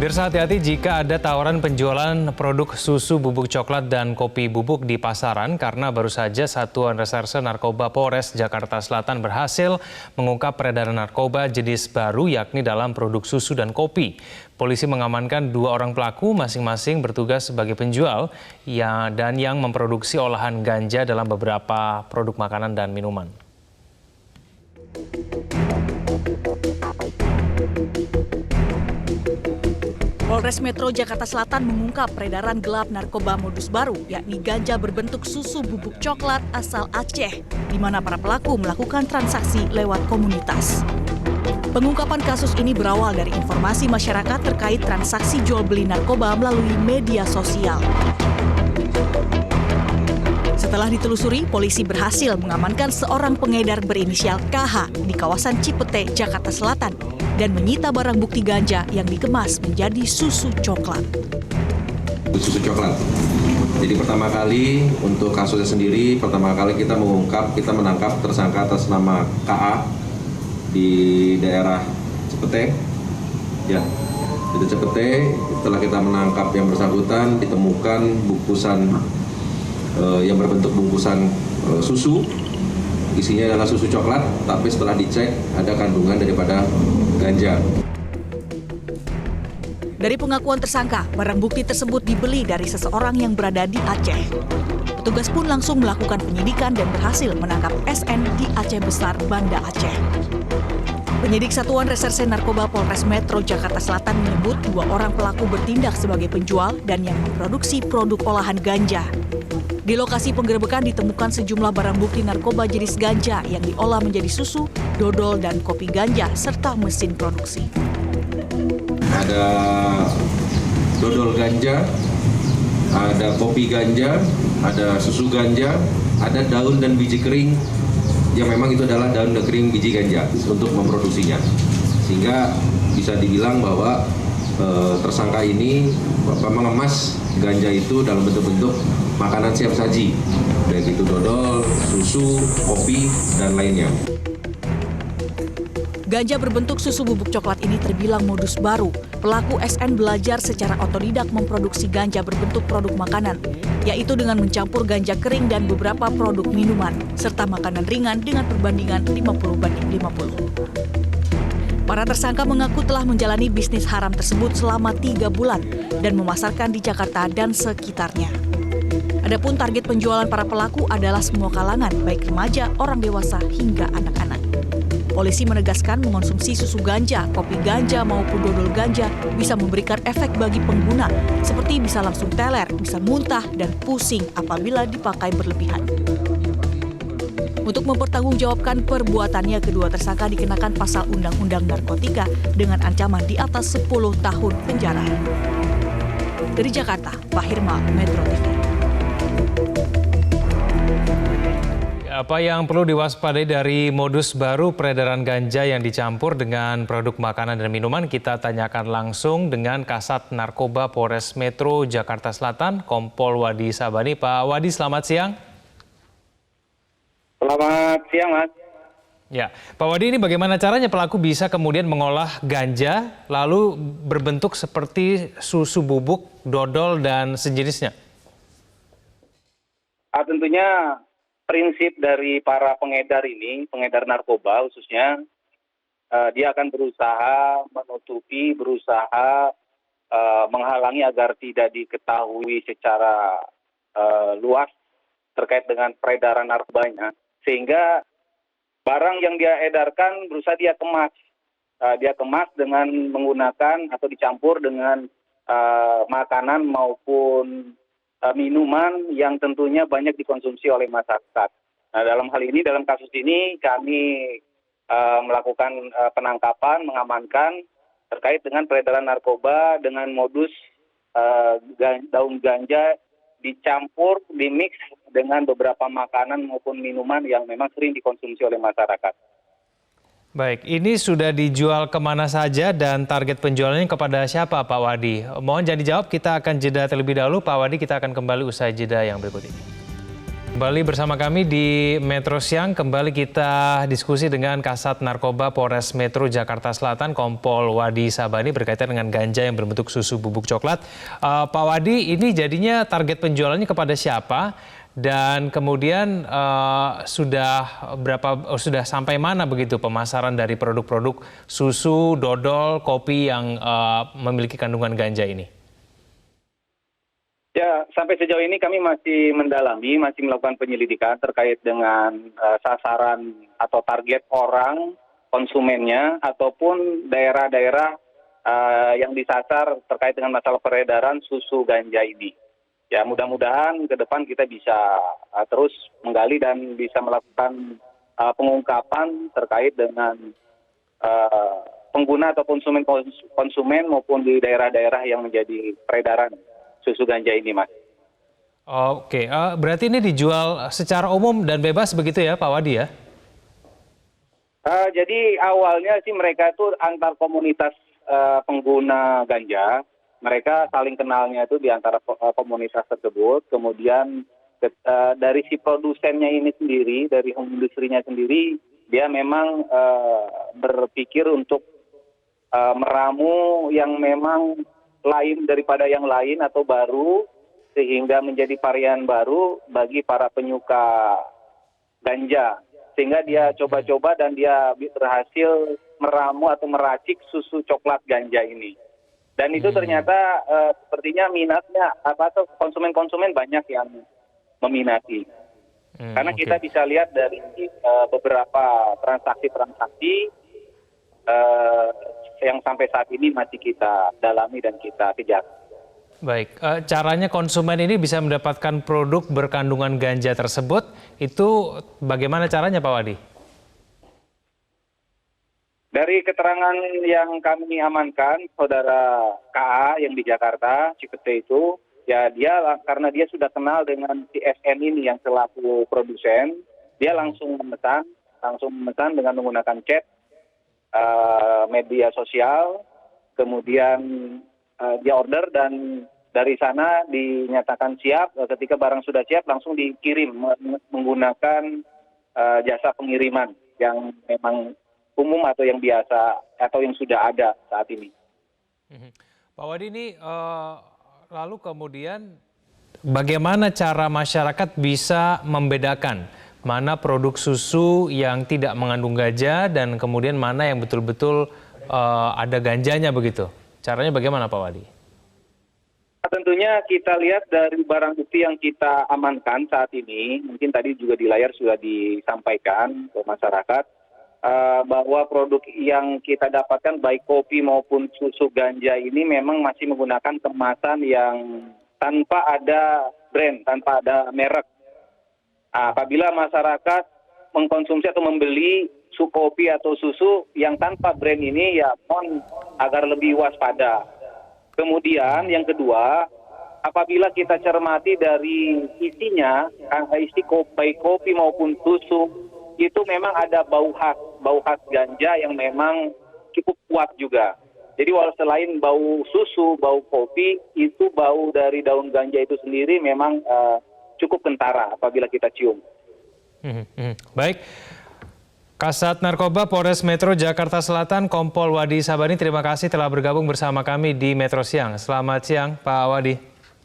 Pemirsa, hati-hati jika ada tawaran penjualan produk susu bubuk coklat dan kopi bubuk di pasaran karena baru saja Satuan Reserse Narkoba Polres Jakarta Selatan berhasil mengungkap peredaran narkoba jenis baru yakni dalam produk susu dan kopi. Polisi mengamankan 2 orang pelaku masing-masing bertugas sebagai penjual dan yang memproduksi olahan ganja dalam beberapa produk makanan dan minuman. Polres Metro Jakarta Selatan mengungkap peredaran gelap narkoba modus baru, yakni ganja berbentuk susu bubuk coklat asal Aceh, di mana para pelaku melakukan transaksi lewat komunitas. Pengungkapan kasus ini berawal dari informasi masyarakat terkait transaksi jual beli narkoba melalui media sosial. Setelah ditelusuri, polisi berhasil mengamankan seorang pengedar berinisial KH di kawasan Cipete, Jakarta Selatan, dan menyita barang bukti ganja yang dikemas menjadi susu coklat. Susu coklat. Jadi pertama kali untuk kasusnya sendiri, pertama kali kita menangkap tersangka atas nama KA di daerah Cipete. Ya, di Cipete. Setelah kita menangkap yang bersangkutan, ditemukan bungkusan yang berbentuk bungkusan susu. Isinya adalah susu coklat, tapi setelah dicek ada kandungan daripada ganja. Dari pengakuan tersangka, barang bukti tersebut dibeli dari seseorang yang berada di Aceh. Petugas pun langsung melakukan penyidikan dan berhasil menangkap SN di Aceh Besar, Banda Aceh. Penyidik Satuan Reserse Narkoba Polres Metro Jakarta Selatan menyebut 2 orang pelaku bertindak sebagai penjual dan yang memproduksi produk olahan ganja. Di lokasi penggerebekan ditemukan sejumlah barang bukti narkoba jenis ganja yang diolah menjadi susu, dodol, dan kopi ganja, serta mesin produksi. Ada dodol ganja, ada kopi ganja, ada susu ganja, ada daun dan biji kering yang memang itu adalah daun dan kering biji ganja untuk memproduksinya. Sehingga bisa dibilang bahwa tersangka ini mengemas ganja itu dalam bentuk-bentuk makanan siap saji, baik itu dodol, susu, kopi, dan lainnya. Ganja berbentuk susu bubuk coklat ini terbilang modus baru. Pelaku SN belajar secara otodidak memproduksi ganja berbentuk produk makanan, yaitu dengan mencampur ganja kering dan beberapa produk minuman, serta makanan ringan dengan perbandingan 50/50. Para tersangka mengaku telah menjalani bisnis haram tersebut selama 3 bulan dan memasarkan di Jakarta dan sekitarnya. Adapun target penjualan para pelaku adalah semua kalangan, baik remaja, orang dewasa, hingga anak-anak. Polisi menegaskan mengonsumsi susu ganja, kopi ganja, maupun dodol ganja bisa memberikan efek bagi pengguna, seperti bisa langsung teler, bisa muntah, dan pusing apabila dipakai berlebihan. Untuk mempertanggungjawabkan perbuatannya, kedua tersangka dikenakan pasal Undang-Undang Narkotika dengan ancaman di atas 10 tahun penjara. Dari Jakarta, Pak Hirmal, Metro TV. Apa yang perlu diwaspadai dari modus baru peredaran ganja yang dicampur dengan produk makanan dan minuman? Kita tanyakan langsung dengan Kasat Narkoba Polres Metro Jakarta Selatan, Kompol Wadi Sabani. Pak Wadi, selamat siang. Selamat siang, Mas. Ya, Pak Wadi, ini bagaimana caranya pelaku bisa kemudian mengolah ganja lalu berbentuk seperti susu bubuk, dodol, dan sejenisnya? Tentunya prinsip dari para pengedar ini, pengedar narkoba khususnya, dia akan berusaha menutupi, berusaha menghalangi agar tidak diketahui secara luas terkait dengan peredaran narkobanya. Sehingga barang yang dia edarkan berusaha dia kemas. Dia kemas dengan menggunakan atau dicampur dengan makanan maupun minuman yang tentunya banyak dikonsumsi oleh masyarakat. Nah, dalam hal ini, dalam kasus ini kami melakukan penangkapan, mengamankan terkait dengan peredaran narkoba dengan modus daun ganja dicampur, dimix dengan beberapa makanan maupun minuman yang memang sering dikonsumsi oleh masyarakat. Baik, ini sudah dijual kemana saja dan target penjualannya kepada siapa, Pak Wadi? Mohon jangan dijawab, kita akan jeda terlebih dahulu. Pak Wadi, kita akan kembali usai jeda yang berikut ini. kembali bersama kami di Metro Siang. Kembali kita diskusi dengan Kasat Narkoba Polres Metro Jakarta Selatan, Kompol Wadi Sabani berkaitan dengan ganja yang berbentuk susu bubuk coklat. Pak Wadi, ini jadinya target penjualannya kepada siapa? Dan kemudian sudah sampai mana begitu pemasaran dari produk-produk susu, dodol, kopi yang memiliki kandungan ganja ini? Ya, sampai sejauh ini kami masih mendalami, masih melakukan penyelidikan terkait dengan sasaran atau target orang, konsumennya, ataupun daerah-daerah yang disasar terkait dengan masalah peredaran susu ganja ini. Ya, mudah-mudahan ke depan kita bisa terus menggali dan bisa melakukan pengungkapan terkait dengan pengguna atau konsumen maupun di daerah-daerah yang menjadi peredaran susu ganja ini, Mas. Oke, berarti ini dijual secara umum dan bebas begitu ya, Pak Wadi ya? Jadi awalnya sih mereka itu antar komunitas pengguna ganja, mereka saling kenalnya itu di antara komunitas tersebut. Kemudian dari si produsennya ini sendiri, dari industrinya sendiri, dia memang berpikir untuk meramu yang memang lain daripada yang lain atau baru, sehingga menjadi varian baru bagi para penyuka ganja. Sehingga dia coba-coba dan dia berhasil meramu atau meracik susu coklat ganja ini. Dan itu ternyata sepertinya minatnya atau konsumen-konsumen banyak yang meminati. Karena kita bisa lihat dari beberapa transaksi-transaksi yang sampai saat ini masih kita dalami dan kita kejar. Baik, caranya konsumen ini bisa mendapatkan produk berkandungan ganja tersebut, itu bagaimana caranya Pak Wadi? Dari keterangan yang kami amankan, saudara KA yang di Jakarta, Cipete itu, ya dia karena dia sudah kenal dengan si SN ini yang selaku produsen, dia langsung memesan dengan menggunakan chat, media sosial, kemudian dia order dan dari sana dinyatakan siap. Ketika barang sudah siap langsung dikirim menggunakan jasa pengiriman yang memang umum atau yang biasa atau yang sudah ada saat ini. Pak Wadi, ini lalu kemudian bagaimana cara masyarakat bisa membedakan mana produk susu yang tidak mengandung ganja dan kemudian mana yang betul-betul ada ganjanya begitu? Caranya bagaimana Pak Wadi? Tentunya kita lihat dari barang bukti yang kita amankan saat ini, mungkin tadi juga di layar sudah disampaikan ke masyarakat, bahwa produk yang kita dapatkan baik kopi maupun susu ganja ini memang masih menggunakan kemasan yang tanpa ada brand, tanpa ada merek. Apabila masyarakat mengkonsumsi atau membeli kopi atau susu yang tanpa brand ini, ya mohon agar lebih waspada. Kemudian yang kedua, apabila kita cermati dari isinya, isi baik kopi maupun susu, itu memang ada bau khas ganja yang memang cukup kuat juga. Jadi walau selain bau susu, bau kopi, itu bau dari daun ganja itu sendiri memang cukup kentara apabila kita cium. Baik, Kasat Narkoba Polres Metro Jakarta Selatan, Kompol Wadi Sabani, terima kasih telah bergabung bersama kami di Metro Siang. Selamat siang, Pak Wadi.